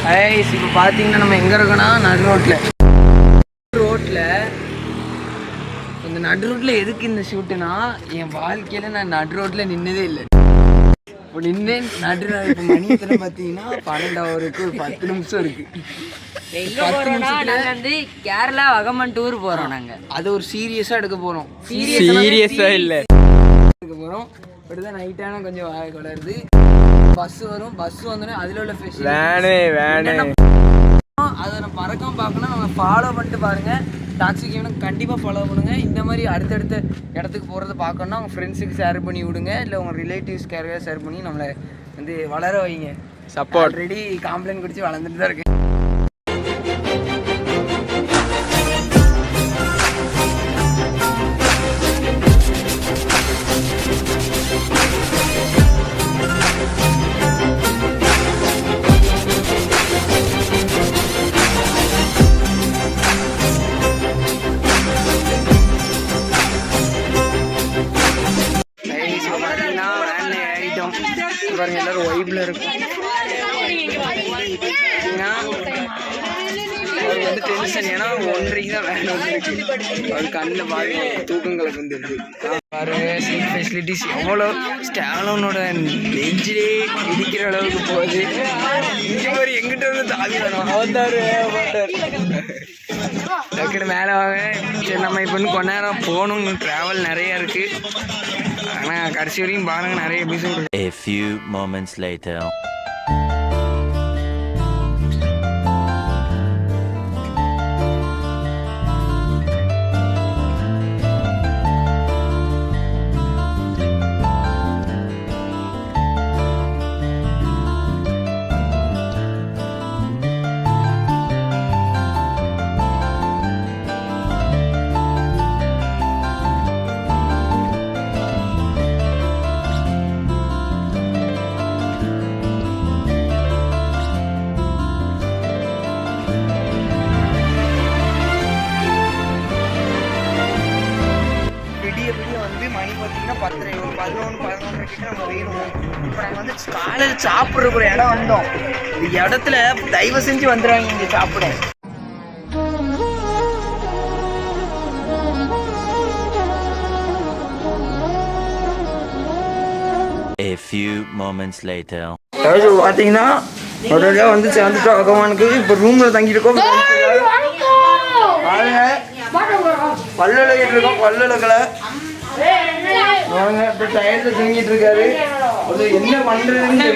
இப்போ பார்த்தீங்கன்னா நம்ம எங்கே இருக்கோன்னா நடு ரோட்டில் இந்த நடு ரோட்டில் எதுக்கு இந்த ஷூட்டுனா என் வாழ்க்கையில் நான் நடு ரோட்டில் நின்னதே இல்லை. இப்போ நின்று இப்போ மணி எத்தனை பார்த்தீங்கன்னா 12 ஒரு 10 நிமிஷம் இருக்குது. எங்கே போகிறோம்னா நாங்கள் வந்து கேரளா வகமன் டூர் போகிறோம். நாங்கள் அது ஒரு சீரியஸாக எடுக்க போகிறோம். சீரியஸாக இல்லை எடுக்க போகிறோம். இப்படிதான் நைட்டான கொஞ்சம் வளருது. பஸ் வரும், பஸ் வந்தோடனே அதில் உள்ள வேணு அதை நம்ம மறக்காம பார்க்கணும். நம்ம ஃபாலோ பண்ணிட்டு பாருங்கள். டாக்ஸி கேவனும் கண்டிப்பாக ஃபாலோ பண்ணுங்கள். இந்த மாதிரி அடுத்தடுத்த இடத்துக்கு போகிறத பார்க்கணுன்னா உங்கள் ஃப்ரெண்ட்ஸுக்கு ஷேர் பண்ணி விடுங்க, இல்லை உங்கள் ரிலேட்டிவ்ஸ்க்கு யாரையாவது ஷேர் பண்ணி நம்மளை வந்து வளர வைங்க. சப்போர்ட். ரெடி காம்ப்ளைண்ட் குடிச்சு வளர்ந்துட்டு தான் இருக்கு. பாருங்க எல்லாரும் வைப்ல இருக்கும். அவருக்கு வந்து டென்ஷன், ஏன்னா 1:30 தான் வேணும் வந்துருக்கு. அவர் கண்ணில் பாருங்க தூக்கங்களை வந்துருக்கு. பாருங்க சீட் ஃபெசிலிட்டிஸ் எவ்வளோ ஸ்டாலோனோட நெஞ்சிலே இடிக்கிற அளவுக்கு போகுது. இங்கே மாதிரி எங்கிட்ட வந்து தாவி வரும். அவத்தாரு டக்குனு மேலே வாங்க. சரி நம்ம இப்போ இன்னும் கொஞ்ச நேரம் போகணும். ட்ராவல் நிறையா இருக்குது. ஆனால் கடைசி வரையும் பாருங்க நிறைய episode. A few moments later. மணி பார்த்தீங்கன்னா 10 ஒரு 11 கிட்ட நம்ம வேணும். இப்போ நாங்கள் வந்து காலையில் சாப்பிட்ற ஒரு இடம் வந்தோம். இந்த இடத்துல தயவு செஞ்சு வந்துடுவாங்க இங்கே சாப்பிட. A few moments later. பார்த்தீங்கன்னா ஒரு வந்து சேர்ந்துட்டோம் பகவானுக்கு. இப்போ ரூமில் தங்கிட்டு இருக்கோம். பல்லுலகிட்டு இருக்கோம். பல்லுலகளை டயர்ல தூங்கிட்டு இருக்காரு. என்ன பண்றதுன்னு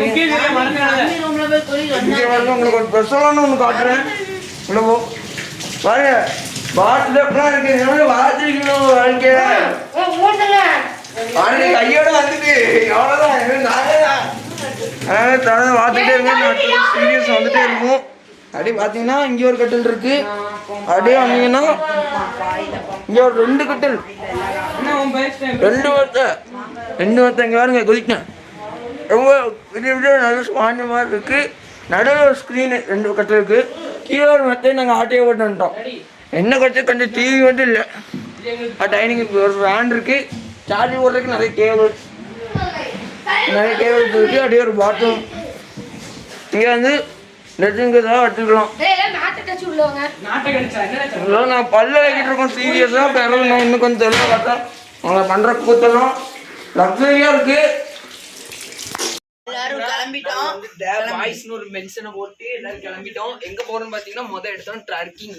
உங்களுக்கு ஒரு ஸ்பெஷலான ஒன்று காட்டுறேன். பாருங்க பாட்டில் எப்படிலாம் இருக்கு. வாத்திருக்கணும் வாழ்க்கையில. கையோட வந்துட்டு எவ்வளோதான் தொடர்ந்து பார்த்துட்டே இருக்கேன். சீரியஸ் வந்துட்டே இருக்கும். அப்படியே பார்த்தீங்கன்னா இங்கே ஒரு கட்டில் இருக்கு. அப்படியே வந்தீங்கன்னா இங்கே ஒரு 2 கட்டில். 2 வருஷம் இங்கே பாருங்க குதிக்கேன். ரொம்ப விடிய நல்ல ஸ்பாஞ்ச மாதிரி இருக்கு. நடுவில் ஒரு ஸ்க்ரீனு 2 கட்டில் இருக்கு. கீழே ஒரு மெத்தை நாங்கள் ஆட்டையை போட்டு வந்துட்டோம். என்ன கட்டு கொஞ்சம் டிவி மட்டும் இல்லை. டைனிங் ஒரு ஃபேன் இருக்கு. சார்ஜ் போடுறதுக்கு நிறைய கேபிள் இருக்கு. அப்படியே ஒரு பாத்ரூம். இங்கே வந்து லெஜிங்க தான் வச்சுக்கலாம். நான் பல்ல வைக்கிட்டு இருக்கோம் சீரியஸாக. பிறகு நான் இன்னும் கொஞ்சம் தெளிவாக பார்த்தா அவங்க பண்ணுற கூத்தெல்லாம் லக்ஸரியாக இருக்கு. எல்லாரும் கிளம்பிட்டோம். பாய்ஸ்னு ஒரு மென்ஷனை போட்டு எல்லாரும் கிளம்பிட்டோம். எங்க போறோம்னு பாத்தீங்கன்னா முதல் எடுத்தோம் டர்க்கிங்.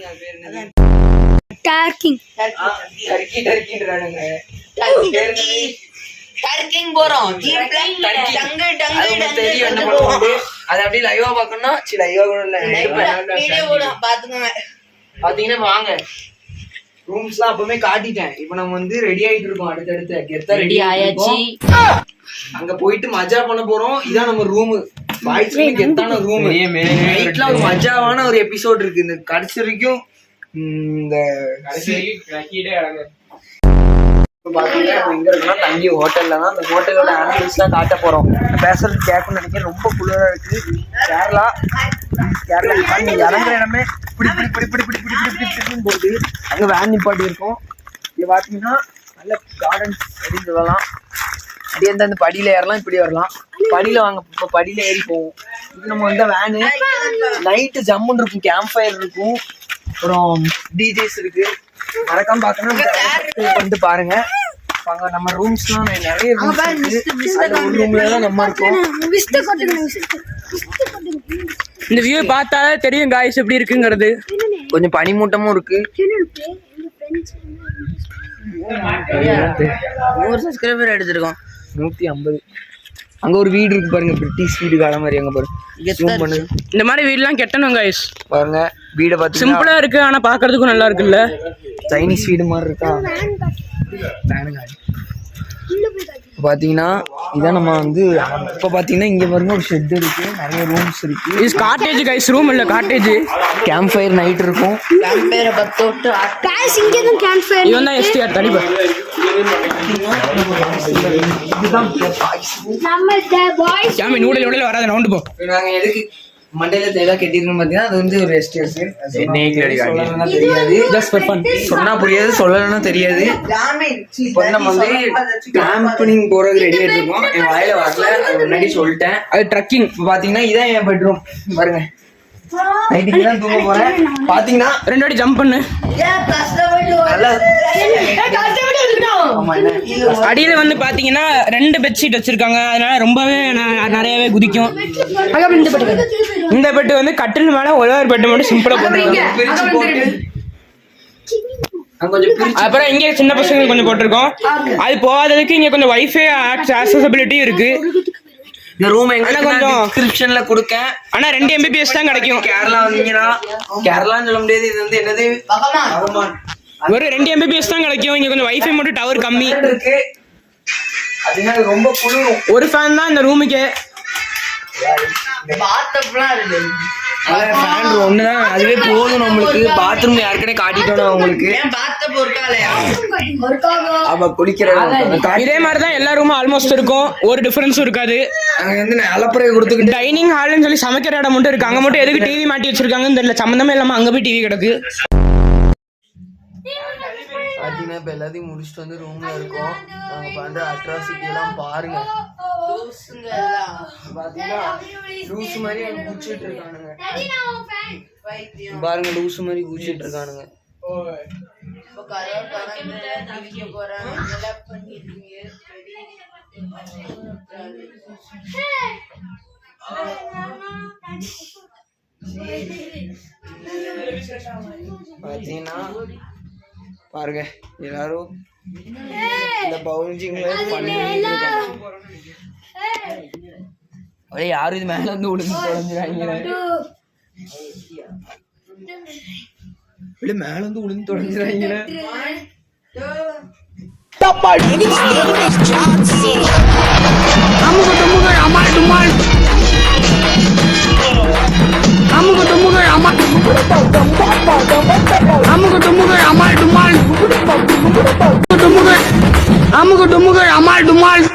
அது பேர் என்னது? டர்க்கிங் போறோம். தெரியும் என்ன பண்ணுவோம். அது அப்படியே லைவா பாக்கணும்னா லைவா கூட இல்ல பாத்தீங்கன்னா வாங்க. ரூம்ஸ்லாம் அப்பவே காட்டிட்டேன். இப்போ நம்ம வந்து ரெடி ஆயிட்டு இருக்கோம். அடுத்தடுத்து கெத்தா ரெடி ஆயாச்சு. அங்க போயிட்டு மஜா பண்ண போறோம். இதான் நம்ம ரூம். Boys கெத்தான room. நைட்ல ஒரு மஜாவான ஒரு எபிசோட் இருக்கு. இந்த கடைசி வரைக்கும் இந்த எங்க இருக்குன்னா தங்கி ஹோட்டல்ல தான். அந்த ஹோட்டலோட ஆம்பியன்ஸ் தான் காட்ட போறோம். பேசுறது கேட்கணும்னு நினைக்கிறேன். ரொம்ப குளிரா இருக்கு. கேரளா இறங்குற இடமே இப்படி போகுது. அங்க வேன் நிப்பாட்டி இருக்கும். இங்க பாத்தீங்கன்னா நல்ல கார்டன்ஸ் அப்படின்னு சொல்லலாம். அப்படியே அந்த படியில ஏறலாம், இப்படி வரலாம். படியில வாங்க, இப்போ படியில ஏறி போவோம். இது நம்ம வந்த வேனு. நைட்டு ஜம்முன்னு இருக்கும், கேம்ப் ஃபயர் இருக்கும், அப்புறம் டிஜேஸ் இருக்கு. மறக்காம பார்க்கணும், வந்து பாருங்க. அங்க நம்ம ரூம்ஸ்லாம் நிறைய ரூம்ஸ் இருக்கு. ஒரு ரூம்ல தான் நம்ம இருக்கோம். இந்த வியூ பார்த்தாலே தெரியும் காய்ஸ் எப்படி இருக்குங்கிறது. கொஞ்சம் பனிமூட்டமும் இருக்கு. 100 சப்ஸ்கிரைபர் எடுத்திருக்கோம். 150. அங்க ஒரு வீடு இருக்கு பாருங்க, பிரிட்டிஷ் வீடு கால மாதிரி. அங்க பாருங்க, இந்த மாதிரி வீடுலாம் கெட்டணும் காய்ஸ். பாருங்க வீடை பார்த்து சிம்பிளா இருக்கு, ஆனா பாக்குறதுக்கும் நல்லா இருக்குல்ல. சைனீஸ் வீடு மாதிரி இருக்கா. பாத்தீங்கன்னா இதான் நம்ம வந்து இப்ப பாத்தீங்கன்னா இங்க பாருங்க ஒரு ஷெட் இருக்கு, நிறைய ரூம்ஸ் இருக்கு. இது காட்டேஜ் காய்ஸ், ரூம் இல்ல காட்டேஜ். கேம்ப் ஃபயர் நைட் இருக்கும். கேம்ப் ஃபயர் 10 விட்டு गाइस இங்க தான் கேம்ப் ஃபயர். இவன் தான் எஸ்டிஆர் தலிபா. இதுதான் நம்ம தி பாய்ஸ் சாமி நூடல் வராத நவுண்டு போ. நாங்க எதுக்கு மண்டையில தேவா கட்டிருக்கோம் பாத்தீங்கன்னா, அது வந்து ஒரு ரெஸ்டர்ஸ். தெரியாது, ஜஸ்ட் ஃபார் ஃபன். சொன்னா புரியாது, சொல்லலன்னா தெரியாது. இப்போ நம்ம வந்து கேம்பிங் போறதுக்கு ரெடி ஆயிட்டு இருக்கோம். என் வாயில வரல, அது முன்னாடி சொல்லிட்டேன். அது ட்ரக்கிங். பாத்தீங்கன்னா இதான் என் பெட்ரூம். பாருங்க நைட்டுக்கு தான் தூங்க போறேன். பாத்தீங்கன்னா 2 வாட்டி ஜம்ப் பண்ணு. நல்லா ஆமா, என்ன? அடியில வந்து பாத்தீங்கன்னா 2 பெட்ஷீட் வச்சிருக்காங்க, அதனால ரொம்பவே நிறையவே குதிக்கும். இந்த பெட் வந்து கட்டில் மேல ஒரே ஒரு பெட் மட்டும் சிம்பிளா போட்டுருக்காங்க. பிரிச்சு போட்டு அங்க கொஞ்சம் பிரிச்சு அப்புறம் இங்க சின்ன பசங்க கொஞ்சம் போட்டிருக்கோம். அது போகாததுக்கு இங்க கொஞ்சம் வைஃபை ஆக்சஸபிலிட்டி இருக்கு. இந்த ரூம் எங்க ஆனா கொஞ்சம் டிஸ்கிரிப்ஷன்ல கொடுக்கேன். ஆனா 2 Mbps தான் கிடைக்கும். கேரளா வந்தீங்கன்னா, கேரளான்னு சொல்ல முடியாது, இது வந்து என்னது பகவான் ஒரு 2 Mbps தான் கிடைக்கும். இங்க கொஞ்சம் வைஃபை மட்டும் டவர் கம்மி இருக்கு. அதுனா ரொம்ப குளிரும். ஒரு ஃபேன் தான் இந்த ரூமுக்கு. பாத்ரூம்லாம் இருக்கு. ஃபேன் ஒண்ணுதான், அதுவே போதும் நம்மளுக்கு. பாத்ரூம் ஏற்கனவே காட்டிட்டோம் உங்களுக்கு. ஏன் பாத்ரூம் இருக்காலையா? அப்ப குளிக்கிற இதே மாதிரி தான் எல்லா ரூமும் ஆல்மோஸ்ட் இருக்கும், ஒரு டிஃபரன்ஸும் இருக்காது. அங்க வந்து அலப்பறை கொடுத்துக்கிட்டு டைனிங் ஹால்னு சொல்லி சமைக்கிற இடம் மட்டும் இருக்கு. அங்க மட்டும் எதுக்கு டிவி மாட்டி வச்சிருக்காங்கன்னு தெரியல, சம்மந்தமே இல்லாம அங்க போய் டிவி கிடக்கு. பாத்தீங்கன்னா இப்ப எல்லாத்தையும் முடிச்சுட்டு வந்து ரூம்ல இருக்கோம். நாங்க பண்ற அட்ராசிட்டி எல்லாம் பாருங்க. பாத்தீங்கன்னா லூஸ் மாதிரி அங்க குச்சிட்டு இருக்கானுங்க. பாருங்க லூஸ் மாதிரி குச்சிட்டு இருக்கானுங்க. பாத்தீங்கன்னா பாருங்க எல்லாரும் இந்த பவுன்சிங்ல பண்ணிட்டு இருக்காங்க. யாரும் இது மேல வந்து விழுந்து தொலைஞ்சிராங்க. மேல வந்து விழுந்து தொலைஞ்சிராங்க. அமுக டுமுக அமால் டுமால்.